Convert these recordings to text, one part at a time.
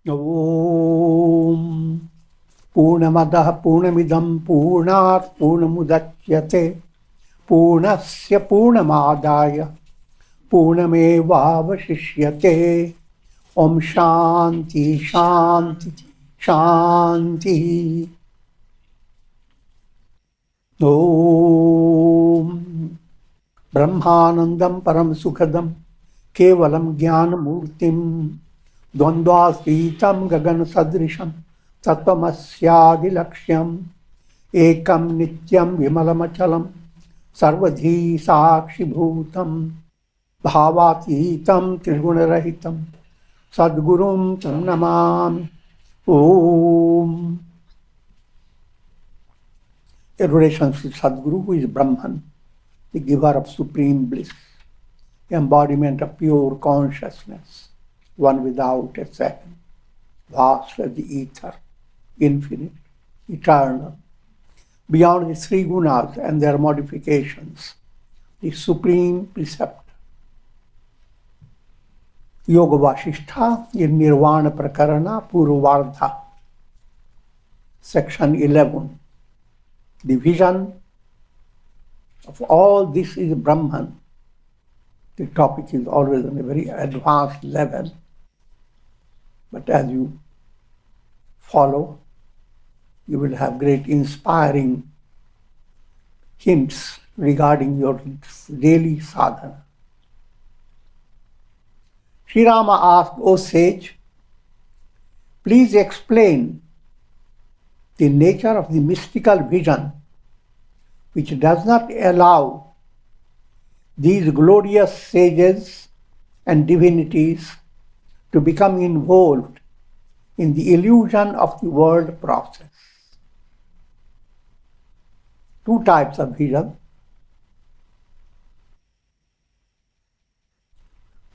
Om Purnamadaha Purnamidam Purnat Purnamudachyate Purnasya Purnamadaya Purnamevavashishyate. Om Shanti Shanti Shanti. Om Brahmanandam Param Sukhadam Kevalam Jnanamurtim Dvandvasvitam Gagan Sadrisham Tattvamasyaadilaksham Ekam Nityam Vimalamachalam Sarvadhi Sakshi Bhutam Bhavatitam Triguna-rahitam Sadgurum Tam Namami. Om. A relationship with Sadguru, who is Brahman, the giver of supreme bliss, embodiment of pure consciousness, one without a second, vast as the ether, infinite, eternal, beyond the three gunas and their modifications, the supreme preceptor. Yoga Vasishtha in Nirvana Prakarana Purvardha, section 11. The vision of all this is Brahman. The topic is always on a very advanced level, but as you follow, you will have great inspiring hints regarding your daily sadhana. Sri Rama asked, O sage, please explain the nature of the mystical vision which does not allow these glorious sages and divinities to become involved in the illusion of the world process. Two types of vision.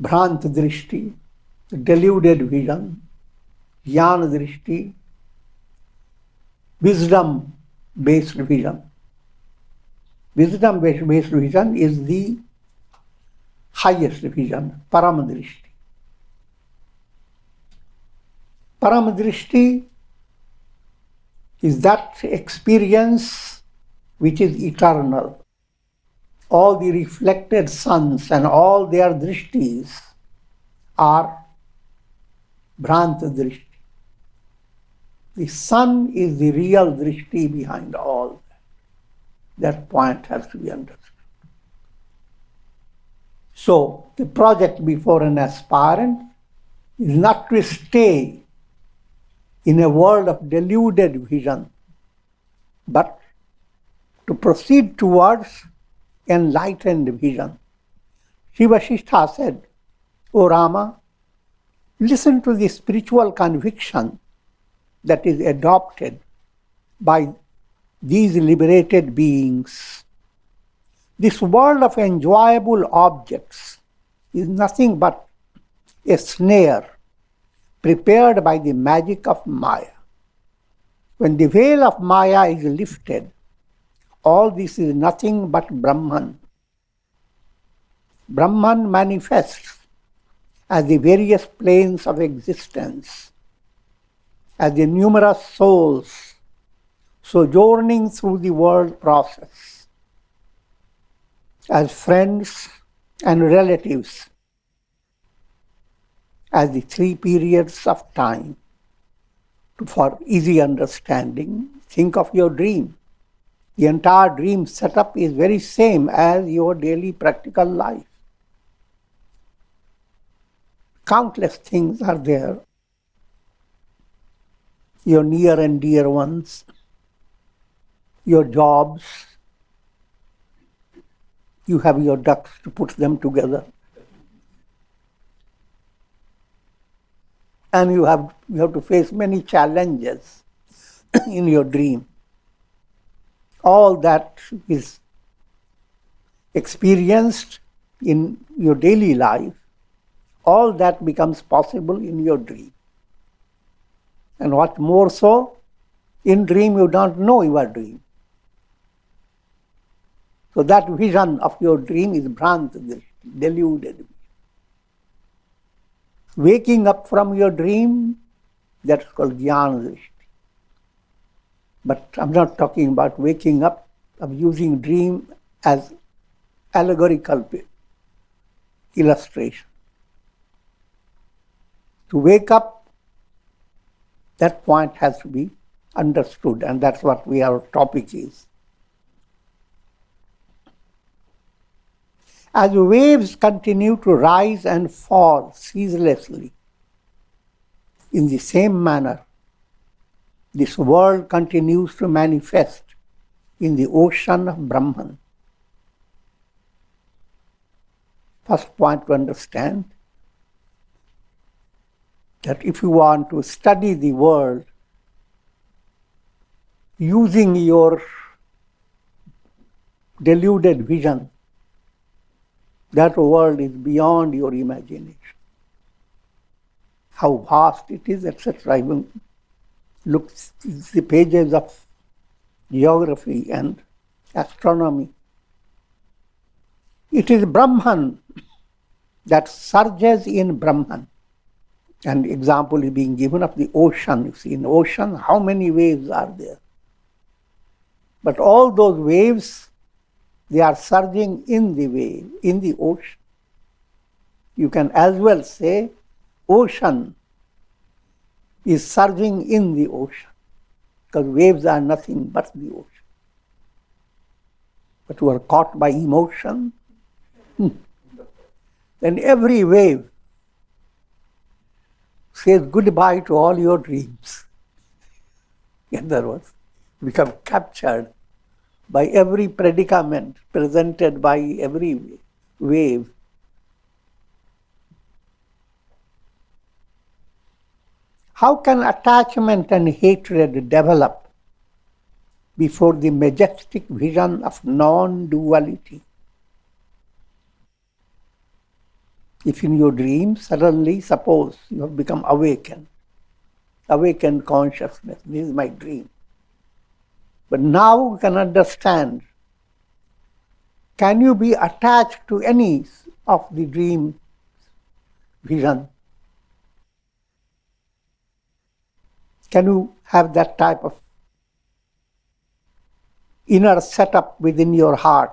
Bhrant Drishti, the deluded vision. Jnana Drishti, wisdom-based vision. Wisdom-based vision is the highest vision, Paramadrishti. Paramadrishti is that experience which is eternal. All the reflected suns and all their drishtis are Bhranta Drishti. The sun is the real drishti behind all that. That point has to be understood. So, the project before an aspirant is not to stay in a world of deluded vision, but to proceed towards enlightened vision. Sri Vasishtha said, O Rama, listen to the spiritual conviction that is adopted by these liberated beings. This world of enjoyable objects is nothing but a snare prepared by the magic of Maya. When the veil of Maya is lifted, all this is nothing but Brahman. Brahman manifests as the various planes of existence, as the numerous souls sojourning through the world process, as friends and relatives, as the three periods of time. For easy understanding, think of your dream. The entire dream setup is very same as your daily practical life. Countless things are there. Your near and dear ones, your jobs, you have your ducks to put them together. And you have to face many challenges in your dream. All that is experienced in your daily life, all that becomes possible in your dream. And what more so, in dream you don't know you are dreaming. So that vision of your dream is Bhranta, deluded. Waking up from your dream That's called jnana drishti. But I'm not talking about waking up. I'm using dream as allegorical illustration. To wake up, that point has to be understood, and that's what our topic is. As waves continue to rise and fall ceaselessly, in the same manner, this world continues to manifest in the ocean of Brahman. First point to understand that if you want to study the world using your deluded vision, that world is beyond your imagination. How vast it is, etc. Even look the pages of geography and astronomy. It is Brahman that surges in Brahman. An example is being given of the ocean. You see, in the ocean, how many waves are there? But all those waves, they are surging in the wave, in the ocean. You can as well say, ocean is surging in the ocean, because waves are nothing but the ocean. But you are caught by emotion, then every wave says goodbye to all your dreams. In other words, become captured by every predicament presented by every wave. How can attachment and hatred develop before the majestic vision of non-duality? If in your dream, suddenly, suppose you have become awakened consciousness, this is my dream. But now you can understand, can you be attached to any of the dream vision? Can you have that type of inner setup within your heart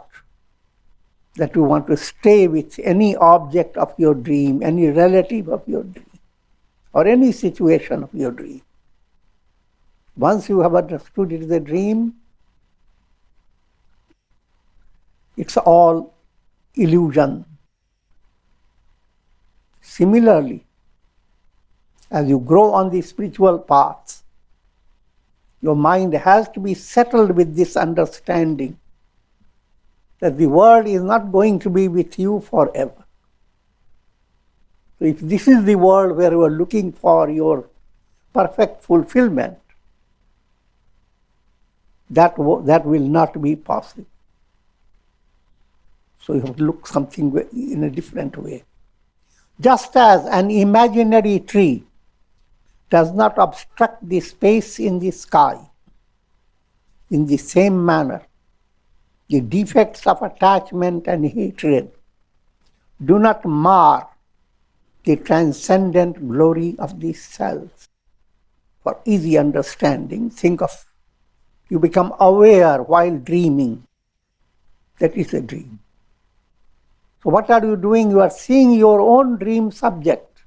that you want to stay with any object of your dream, any relative of your dream, or any situation of your dream? Once you have understood it is a dream, it's all illusion. Similarly, as you grow on the spiritual path, your mind has to be settled with this understanding that the world is not going to be with you forever. So if this is the world where you are looking for your perfect fulfillment, that will not be possible. So you have to look something in a different way. Just as an imaginary tree does not obstruct the space in the sky, in the same manner, the defects of attachment and hatred do not mar the transcendent glory of the self. For easy understanding, think of you become aware while dreaming. That is a dream. So what are you doing? You are seeing your own dream subject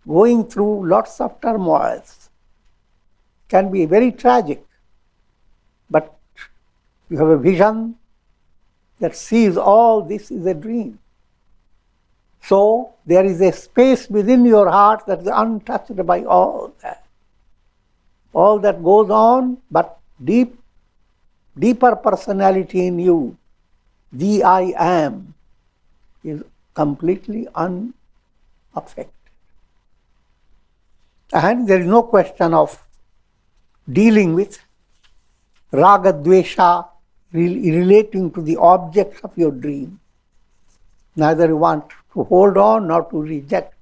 going through lots of turmoils. Can be very tragic, but you have a vision that sees all this is a dream. So there is a space within your heart that is untouched by all that. All that goes on, but deeper personality in you, the I am, is completely unaffected. And there is no question of dealing with raga dvesha relating to the objects of your dream. Neither you want to hold on nor to reject.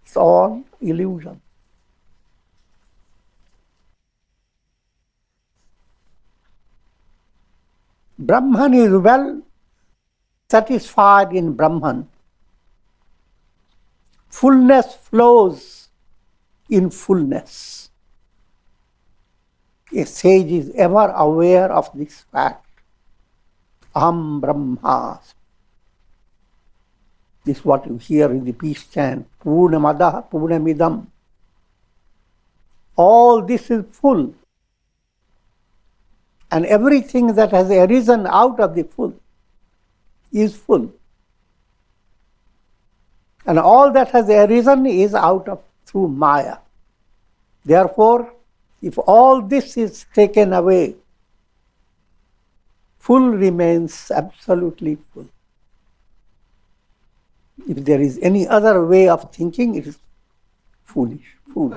It's all illusion. Brahman is well satisfied in Brahman. Fullness flows in fullness. A sage is ever aware of this fact. Aham Brahmasmi. This is what you hear in the peace chant. Purnamadaha Purnamidam. All this is full. And everything that has arisen out of the full is full. And all that has arisen is out of through Maya. Therefore, if all this is taken away, full remains absolutely full. If there is any other way of thinking, it is foolish, fool.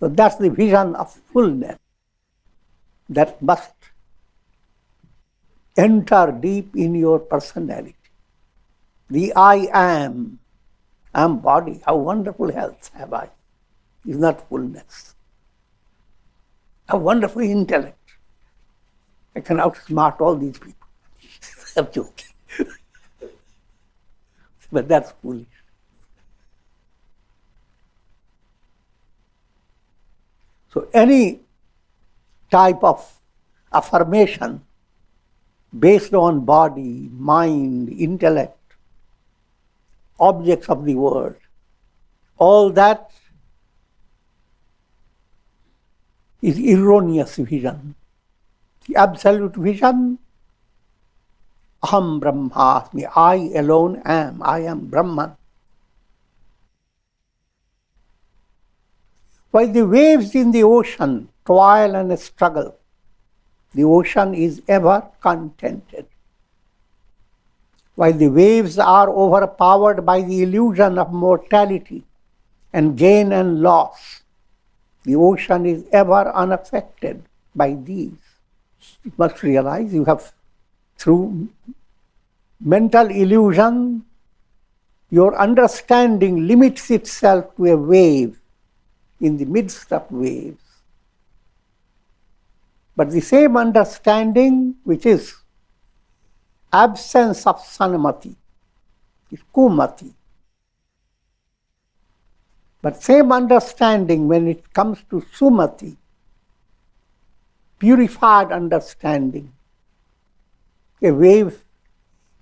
So that's the vision of fullness that must enter deep in your personality. The I am body, how wonderful health have I, is not fullness. How wonderful intellect. I can outsmart all these people. I'm joking. But that's foolish. So any type of affirmation based on body, mind, intellect, objects of the world, all that is erroneous vision. The absolute vision, Aham Brahmasmi, I alone am, I am Brahman. While the waves in the ocean toil and struggle, the ocean is ever contented. While the waves are overpowered by the illusion of mortality and gain and loss, the ocean is ever unaffected by these. You must realize you have, through mental illusion, your understanding limits itself to a wave in the midst of waves. But the same understanding, which is absence of sanmati, is kumati. But same understanding, when it comes to sumati, purified understanding, a wave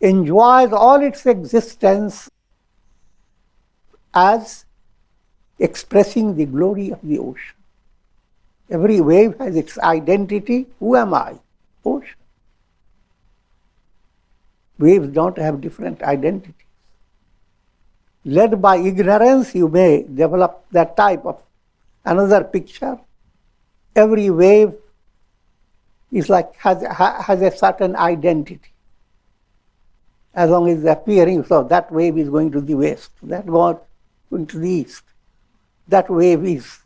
enjoys all its existence as expressing the glory of the ocean. Every wave has its identity. Who am I? Ocean. Waves don't have different identities. Led by ignorance, you may develop that type of another picture. Every wave is like has a certain identity. As long as it's appearing, so that wave is going to the west, that one going to the east. That wave is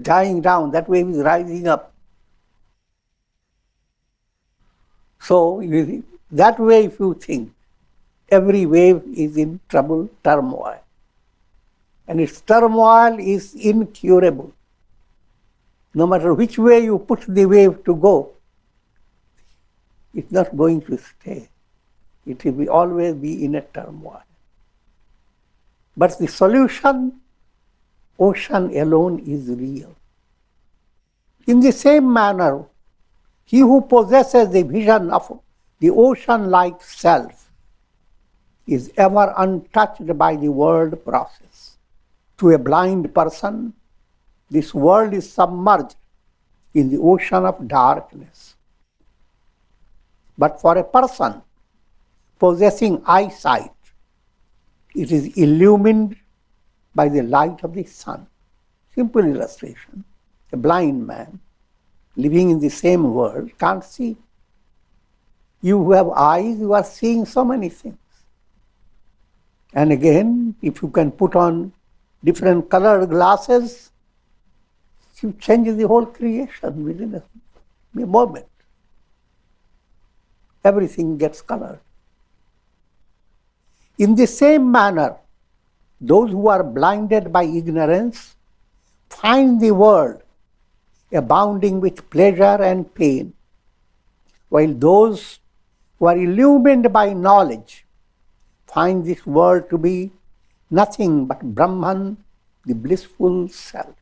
dying down, that wave is rising up. So that way, if you think, every wave is in trouble, turmoil. And its turmoil is incurable. No matter which way you put the wave to go, it's not going to stay. It will always be in a turmoil. But the solution, ocean alone is real. In the same manner, he who possesses the vision of the ocean-like self is ever untouched by the world process. To a blind person, this world is submerged in the ocean of darkness. But for a person possessing eyesight, it is illumined by the light of the sun. Simple illustration. A blind man living in the same world can't see. You who have eyes, you are seeing so many things. And again, if you can put on different colored glasses, you change the whole creation within a moment. Everything gets colored. In the same manner, those who are blinded by ignorance find the world abounding with pleasure and pain, while those who are illumined by knowledge find this world to be nothing but Brahman, the blissful self.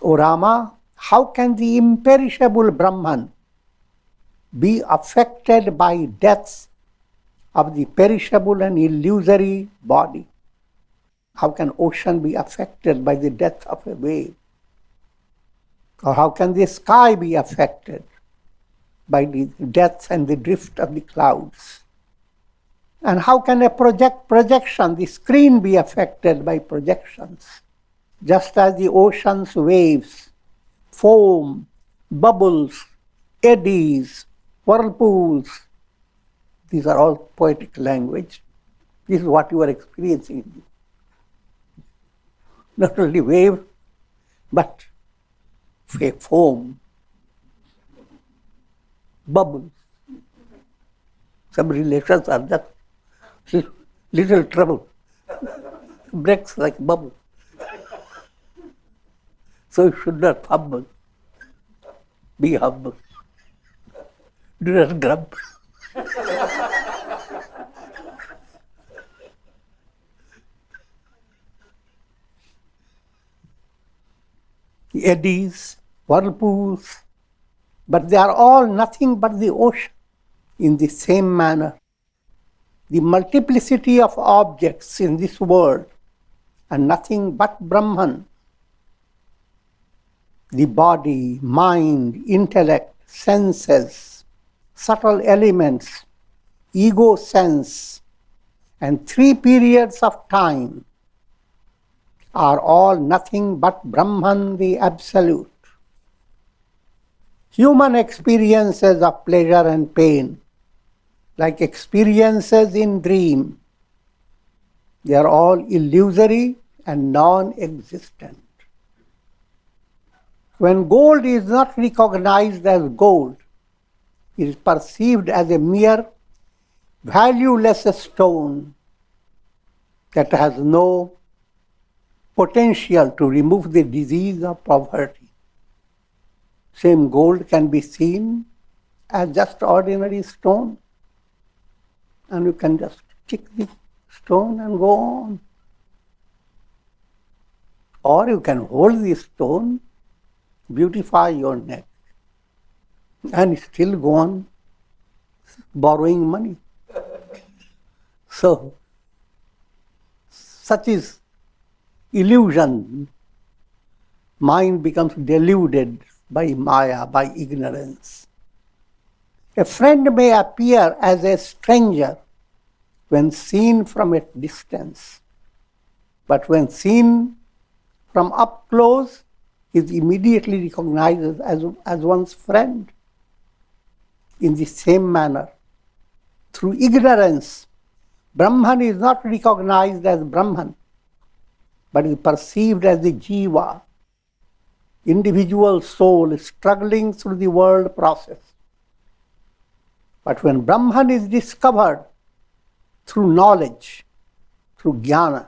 O Rama, how can the imperishable Brahman be affected by deaths of the perishable and illusory body? How can ocean be affected by the death of a wave? Or how can the sky be affected by the death and the drift of the clouds? And how can a projection, the screen, be affected by projections? Just as the ocean's waves, foam, bubbles, eddies, whirlpools, these are all poetic language. This is what you are experiencing. Not only wave, but foam, bubbles. Some relations are just little trouble. Breaks like bubble. So you should not humble. Be humble. Do not grumble. Eddies, whirlpools, but they are all nothing but the ocean. In the same manner, the multiplicity of objects in this world are nothing but Brahman. The body, mind, intellect, senses, subtle elements, ego sense, and 3 periods of time are all nothing but Brahman, the Absolute. Human experiences of pleasure and pain, like experiences in dream, they are all illusory and non-existent. When gold is not recognized as gold, it is perceived as a mere valueless stone that has no potential to remove the disease of poverty. Same gold can be seen as just ordinary stone, and you can just kick the stone and go on. Or you can hold the stone, beautify your neck, and still go on borrowing money. So, such is illusion. Mind becomes deluded by Maya, by ignorance. A friend may appear as a stranger when seen from a distance, but when seen from up close, he is immediately recognized as one's friend. In the same manner, through ignorance, Brahman is not recognized as Brahman, but is perceived as the jiva, individual soul struggling through the world process. But when Brahman is discovered through knowledge, through jnana,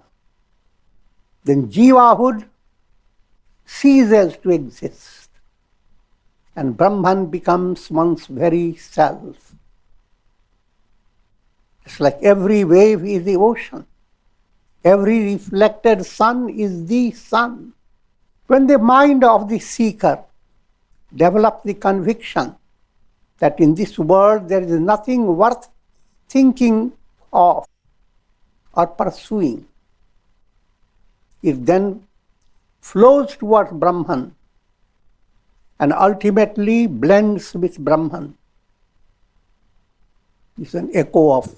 then jivahood ceases to exist, and Brahman becomes one's very self. It's like every wave is the ocean. Every reflected sun is the sun. When the mind of the seeker develops the conviction that in this world there is nothing worth thinking of or pursuing, it then flows towards Brahman and ultimately blends with Brahman. It's an echo of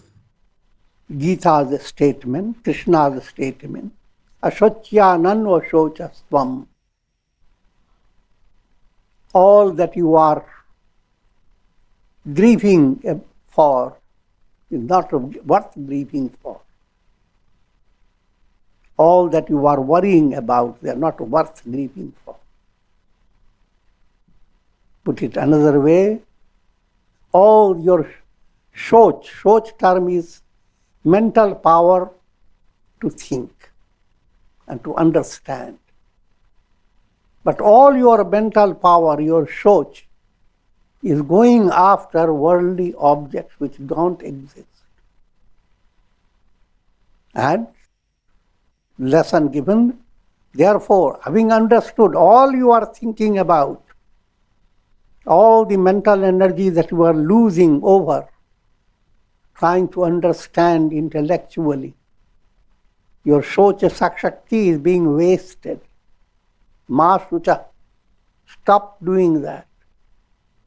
Gita's statement, Krishna's statement, Ashocyanan Vashochastvam. All that you are grieving for is not worth grieving for. All that you are worrying about, they are not worth grieving for. Put it another way, all your shoch term is mental power to think and to understand. But all your mental power, your shoch, is going after worldly objects which don't exist. And lesson given, therefore, having understood all you are thinking about, all the mental energy that you are losing over trying to understand intellectually, your Socha Shakti is being wasted. Ma Shucha, stop doing that.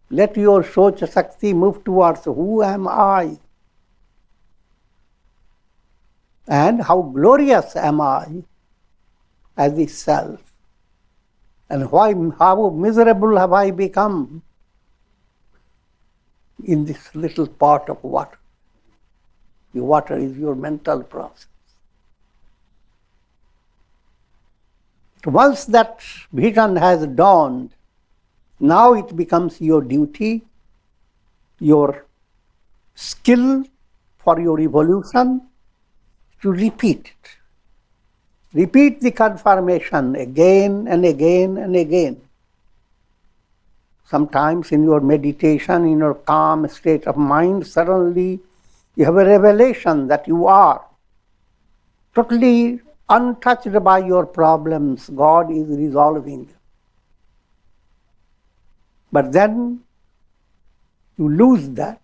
Let your Socha Shakti move towards who am I? And how glorious am I as the self? And how miserable have I become in this little pot of water? The water is your mental process. Once that vision has dawned, now it becomes your duty, your skill for your evolution to repeat it. Repeat the confirmation again and again and again. Sometimes in your meditation, in your calm state of mind, suddenly you have a revelation that you are totally untouched by your problems. God is resolving them. But then you lose that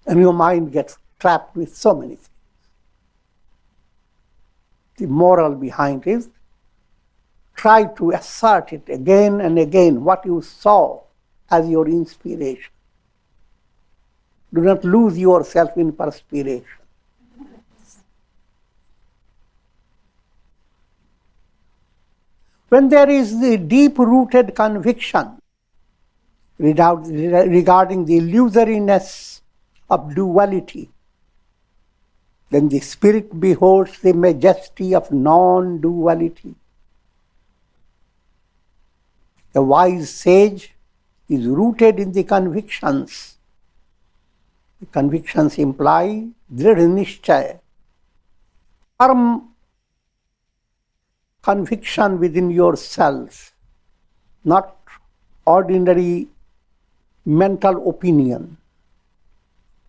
and your mind gets trapped with so many things. The moral behind it, try to assert it again and again, what you saw as your inspiration. Do not lose yourself in perspiration. When there is the deep-rooted conviction regarding the illusoriness of duality, then the spirit beholds the majesty of non-duality. The wise sage is rooted in the convictions. The convictions imply dridha nishchaya, firm conviction within yourself, not ordinary mental opinion,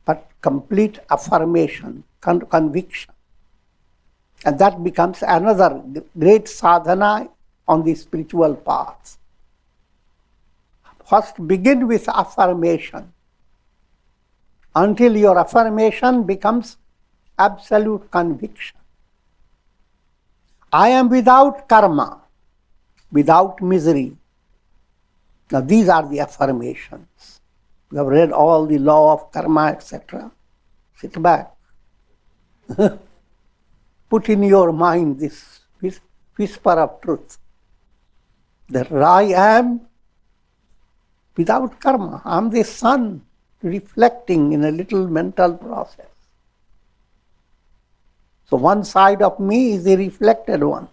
but complete affirmation, conviction. And that becomes another great sadhana on the spiritual path. First begin with affirmation until your affirmation becomes absolute conviction. I am without karma, without misery. Now these are the affirmations. You have read all the law of karma, etc. Sit back. Put in your mind this whisper of truth, that I am without karma. I am the sun reflecting in a little mental process. So one side of me is the reflected one,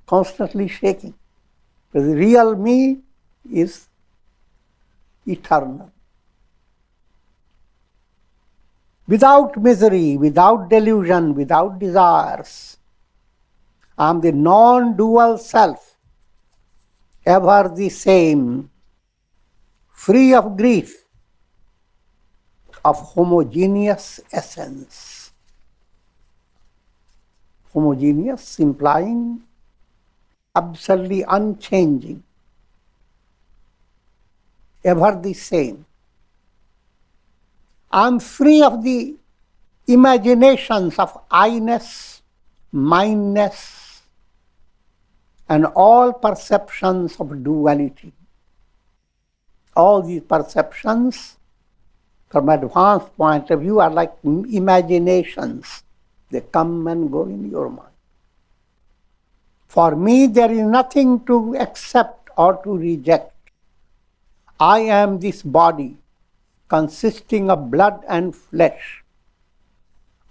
constantly shaking. But the real me is eternal. Without misery, without delusion, without desires. I am the non-dual self, ever the same, free of grief, of homogeneous essence. Homogeneous implying absolutely unchanging, ever the same. I am free of the imaginations of I-ness, mindness, and all perceptions of duality. All these perceptions, from advanced point of view, are like imaginations. They come and go in your mind. For me, there is nothing to accept or to reject. I am this body consisting of blood and flesh.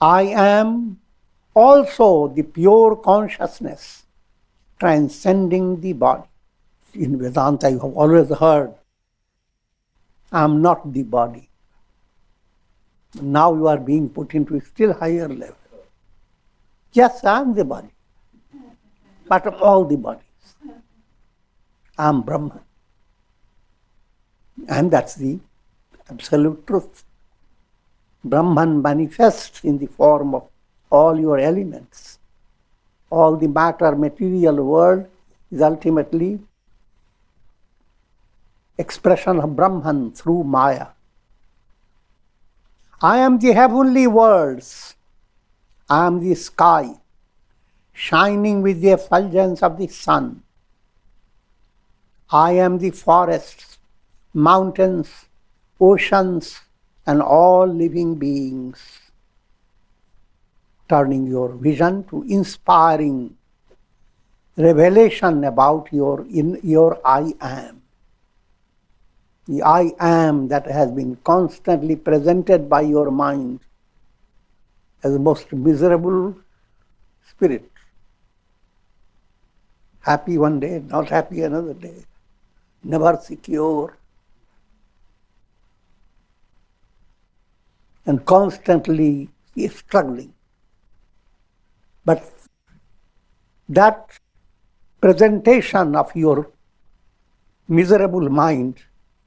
I am also the pure consciousness transcending the body. In Vedanta, you have always heard, I am not the body. Now you are being put into a still higher level. Yes, I am the body, but of all the bodies. I am Brahman. And that's the absolute truth. Brahman manifests in the form of all your elements. All the matter, material world is ultimately expression of Brahman through Maya. I am the heavenly worlds. I am the sky, shining with the effulgence of the sun. I am the forests, mountains, oceans, and all living beings. Turning your vision to inspiring revelation about your I am. The I am that has been constantly presented by your mind as the most miserable spirit. Happy one day, not happy another day. Never secure. And constantly struggling. But that presentation of your miserable mind,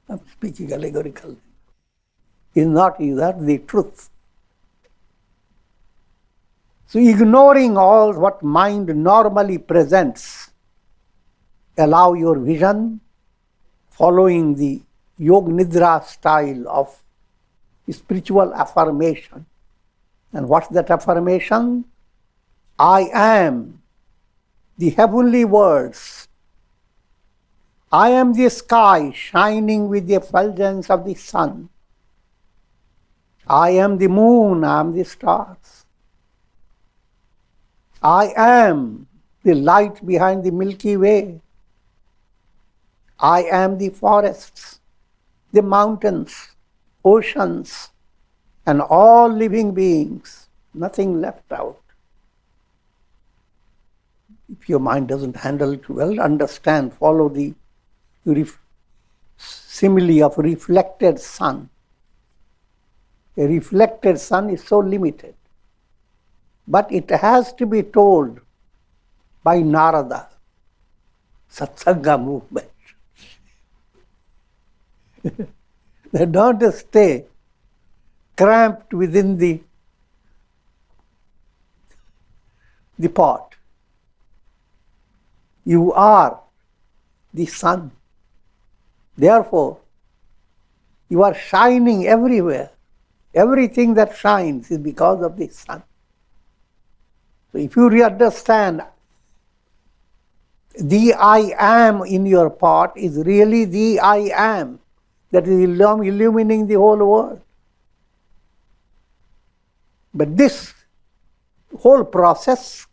I'm speaking allegorically, is not either the truth. So ignoring all what mind normally presents, allow your vision, following the Yoga Nidra style of spiritual affirmation. And what's that affirmation? I am the heavenly worlds. I am the sky shining with the effulgence of the sun. I am the moon, I am the stars. I am the light behind the Milky Way. I am the forests, the mountains, oceans, and all living beings. Nothing left out. If your mind doesn't handle it well, understand, follow the simile of reflected sun. A reflected sun is so limited. But it has to be told by Narada, Satsanga movement. They don't stay cramped within the pot. You are the sun. Therefore, you are shining everywhere. Everything that shines is because of the sun. So if you understand the I am in your pot is really the I am that is illumining the whole world. But this whole process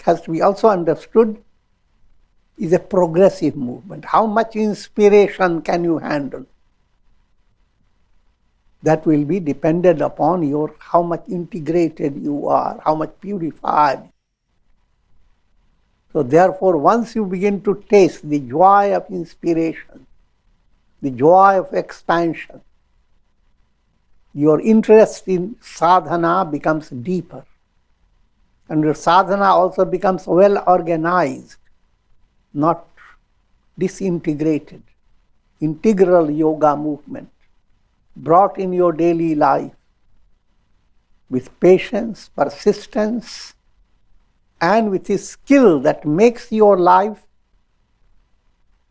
has to be also understood is a progressive movement. How much inspiration can you handle? That will be dependent upon how much integrated you are, how much purified. So therefore, once you begin to taste the joy of inspiration, the joy of expansion, your interest in sadhana becomes deeper. And your sadhana also becomes well organized, not disintegrated. Integral yoga movement brought in your daily life with patience, persistence, and with a skill that makes your life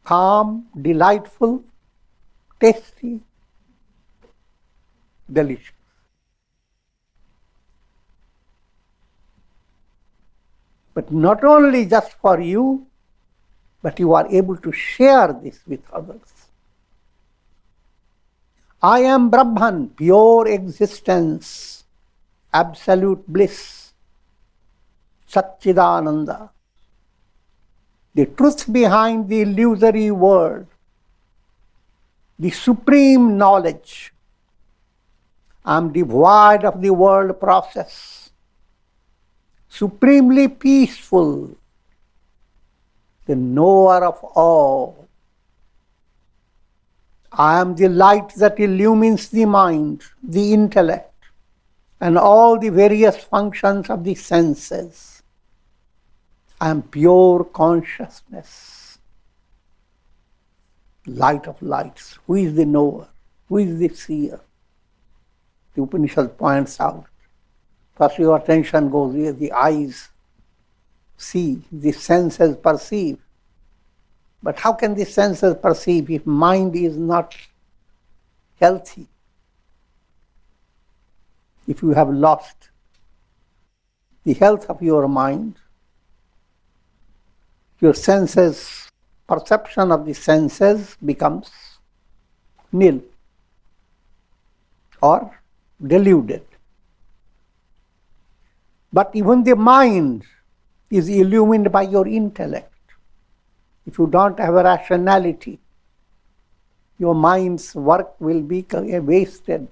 calm, delightful, tasty, delicious. But not only just for you, but you are able to share this with others. I am Brahman, pure existence, absolute bliss, Satchidananda, the truth behind the illusory world, the supreme knowledge. I am devoid of the world process, supremely peaceful, the knower of all. I am the light that illumines the mind, the intellect, and all the various functions of the senses. I am pure consciousness, light of lights. Who is the knower? Who is the seer? The Upanishad points out First your attention goes where the eyes see, the senses perceive. But how can the senses perceive if mind is not healthy? If you have lost the health of your mind, your senses, perception of the senses becomes nil or deluded. But even the mind is illumined by your intellect. If you don't have a rationality, your mind's work will be a wasted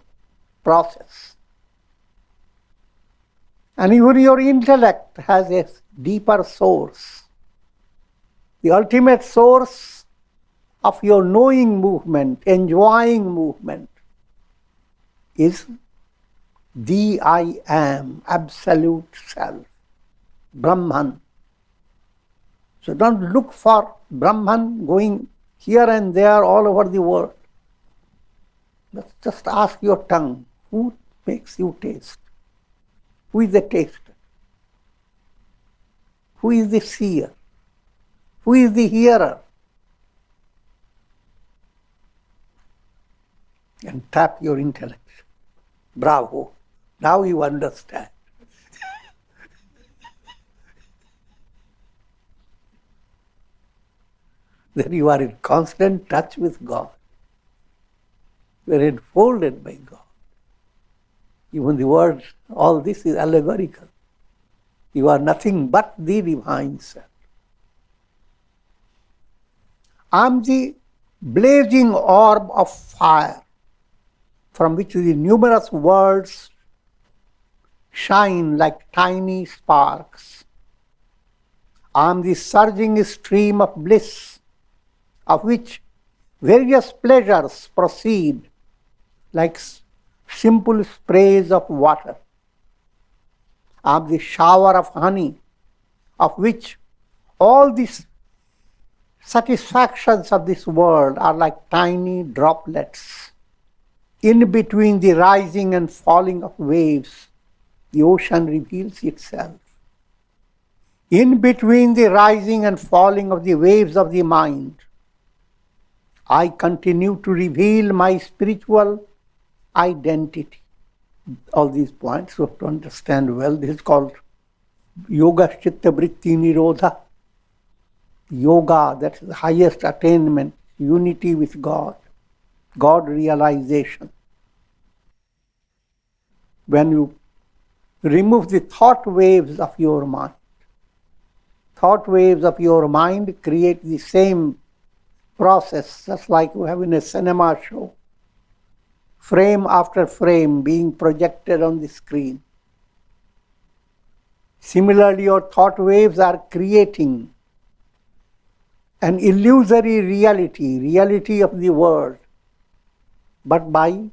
process. And even your intellect has a deeper source. The ultimate source of your knowing movement, enjoying movement, is the I am, absolute self, Brahman. So don't look for Brahman going here and there all over the world. But just ask your tongue, who makes you taste? Who is the taster? Who is the seer? Who is the hearer? And tap your intellect. Bravo. Now you understand. Then you are in constant touch with God. You are enfolded by God. Even the words, all this is allegorical. You are nothing but the divine self. I am the blazing orb of fire from which the numerous worlds shine like tiny sparks. I am the surging stream of bliss, of which various pleasures proceed like simple sprays of water. I am the shower of honey, of which all these satisfactions of this world are like tiny droplets. In between the rising and falling of waves, the ocean reveals itself. In between the rising and falling of the waves of the mind, I continue to reveal my spiritual identity. All these points you have to understand well. This is called Yoga Chitta Vritti Nirodha. Yoga, that is the highest attainment, unity with God, God realization. When you remove the thought waves of your mind, thought waves of your mind create the same process, just like you have in a cinema show. Frame after frame being projected on the screen. Similarly, your thought waves are creating an illusory reality of the world, but by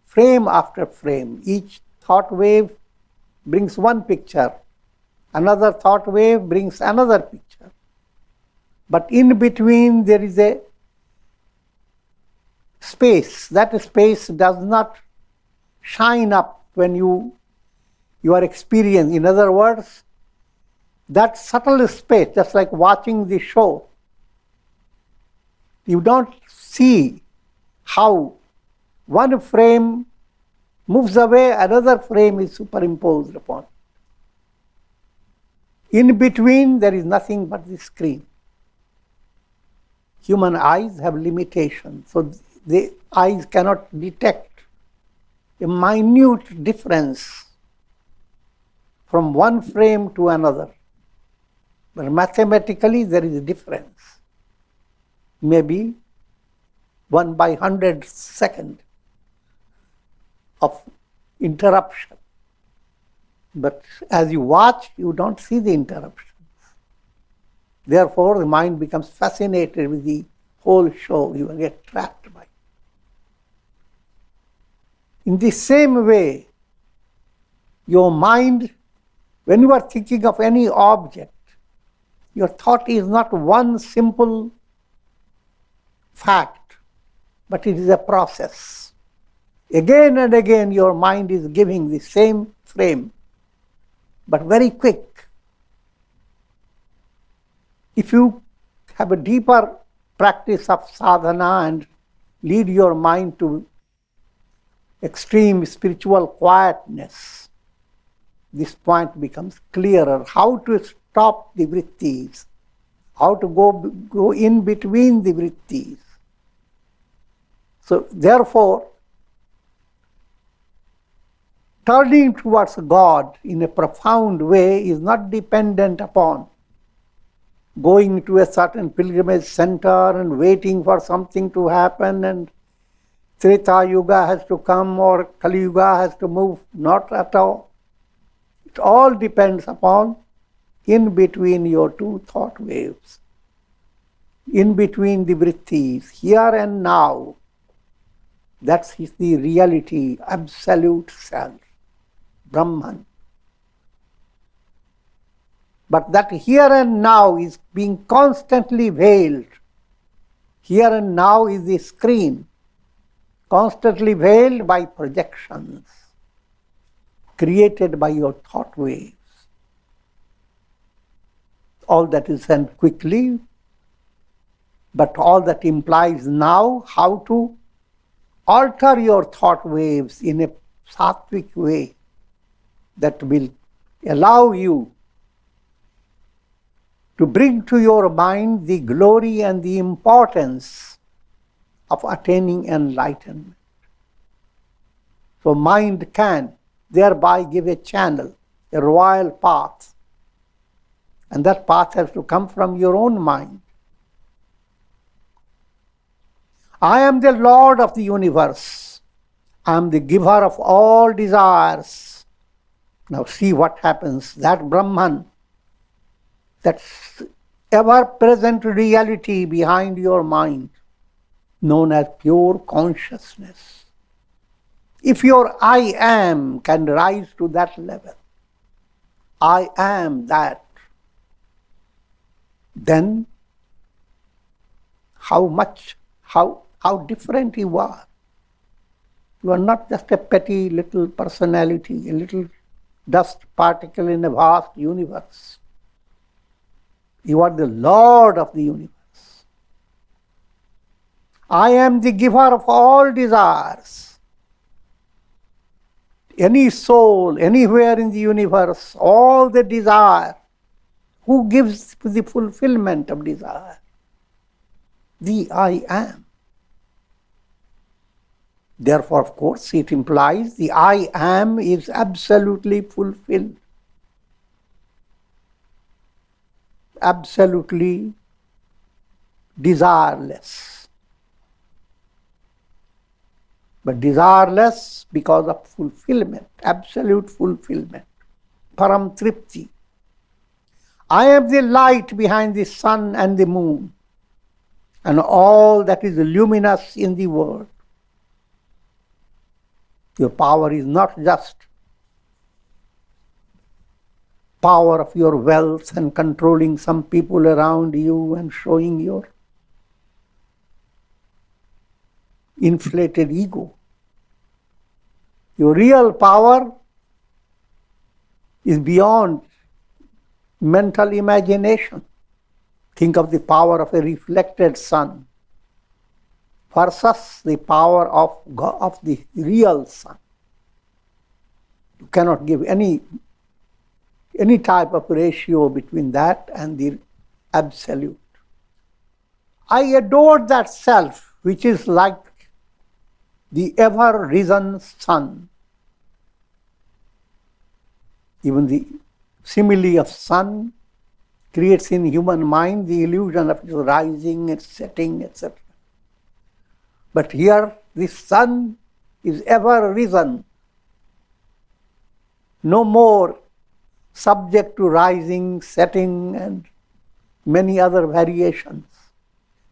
frame after frame. Each thought wave brings one picture, another thought wave brings another picture. But in between there is a space. That space does not shine up when you are experiencing. In other words, that subtle space, just like watching the show, you don't see how one frame moves away, another frame is superimposed upon. In between, there is nothing but the screen. Human eyes have limitations, so the eyes cannot detect a minute difference from one frame to another. But mathematically, there is a difference. Maybe 1/100 second of interruption. But as you watch, you don't see the interruptions. Therefore, the mind becomes fascinated with the whole show. You will get trapped by it. In the same way, your mind, when you are thinking of any object, your thought is not one simple fact, but it is a process. Again and again, your mind is giving the same frame, but very quick. If you have a deeper practice of sadhana and lead your mind to extreme spiritual quietness, this point becomes clearer. How to stop the vrittis, how to go in between the vrittis. So therefore, turning towards God in a profound way is not dependent upon going to a certain pilgrimage center and waiting for something to happen and Treta Yuga has to come or Kali Yuga has to move. Not at all. It all depends upon in between your two thought waves, in between the vrittis, here and now. That's the reality, absolute self, Brahman. But that here and now is being constantly veiled. Here and now is the screen, constantly veiled by projections created by your thought waves. All that is sent quickly, but all that implies now how to alter your thought waves in a sattvic way that will allow you to bring to your mind the glory and the importance of attaining enlightenment. So mind can thereby give a channel, a royal path. And that path has to come from your own mind. I am the Lord of the universe. I am the giver of all desires. Now see what happens. That Brahman, that ever-present reality behind your mind, known as pure consciousness. If your I am can rise to that level, I am that, then how different you are. You are not just a petty little personality, a little dust particle in a vast universe. You are the Lord of the universe. I am the giver of all desires. Any soul, anywhere in the universe, all the desire, who gives the fulfillment of desire? The I am. Therefore, of course, it implies the I am is absolutely fulfilled, absolutely desireless. But desireless because of fulfillment, absolute fulfillment, param tripti. I am the light behind the sun and the moon and all that is luminous in the world. Your power is not just power of your wealth and controlling some people around you and showing your inflated ego. Your real power is beyond mental imagination. Think of the power of a reflected sun versus the power of God, of the real sun. You cannot give any type of ratio between that and the absolute. I adore that self which is like the ever-risen sun. Even the simile of sun creates in human mind the illusion of its rising, its setting, etc. But here the sun is ever risen, no more subject to rising, setting, and many other variations,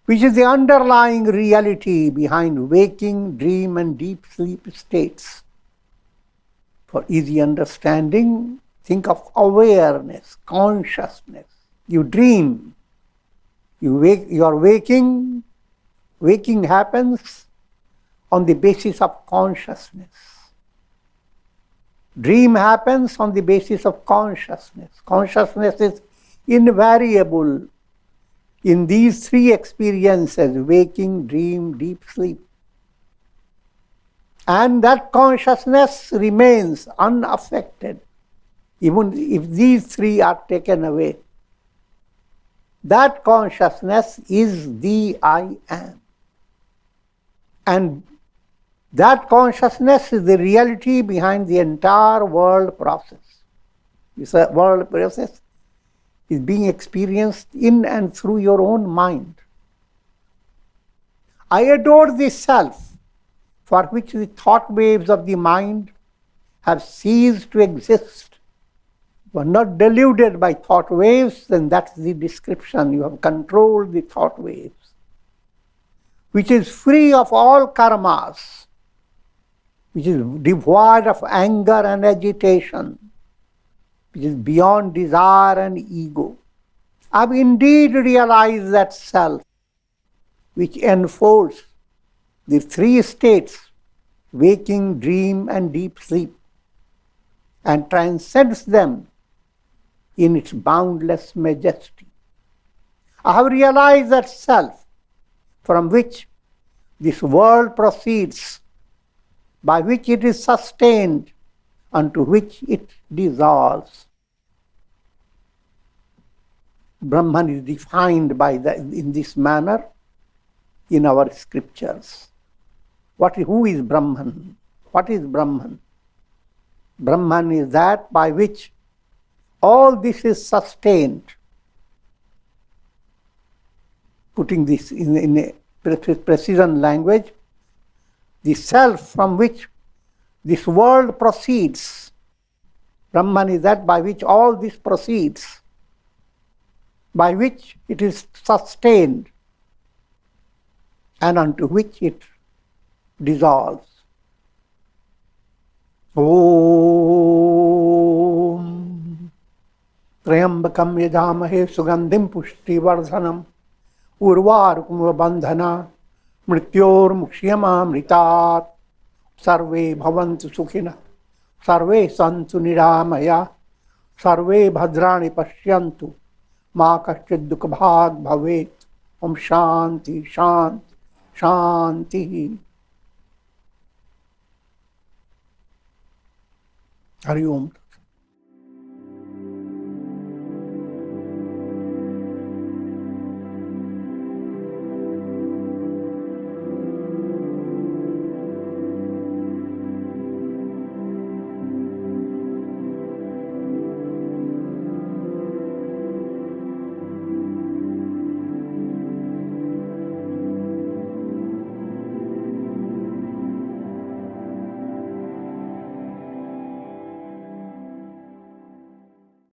which is the underlying reality behind waking, dream, and deep sleep states. For easy understanding, think of awareness, consciousness. You dream, you are waking. Waking happens on the basis of consciousness. Dream happens on the basis of consciousness. Consciousness is invariable in these three experiences: waking, dream, deep sleep. And that consciousness remains unaffected, even if these three are taken away. That consciousness is the I am. And that consciousness is the reality behind the entire world process. This world process is being experienced in and through your own mind. I adore this self, for which the thought waves of the mind have ceased to exist. You are not deluded by thought waves, then that's the description. You have controlled the thought waves, which is free of all karmas, which is devoid of anger and agitation, which is beyond desire and ego. I've indeed realized that self, which enfolds the three states, waking, dream, and deep sleep, and transcends them in its boundless majesty. I have realized that self from which this world proceeds, by which it is sustained, unto which it dissolves. Brahman is defined in this manner in our scriptures. Who is Brahman? What is Brahman? Brahman is that by which all this is sustained. Putting this in a precision language, the self from which this world proceeds. Brahman is that by which all this proceeds, by which it is sustained, and unto which it dissolves. Om Trayambakam yajamahe sugandhim pushtivardhanam urvarukum bandhana mrityor mukshiyamamritat sarve bhavantu sukhina sarve santu niramaya sarve bhadrani pashyantu ma kaschid dukha bhag bhavet. Om Shanti Shanti Shanti. Hari Om.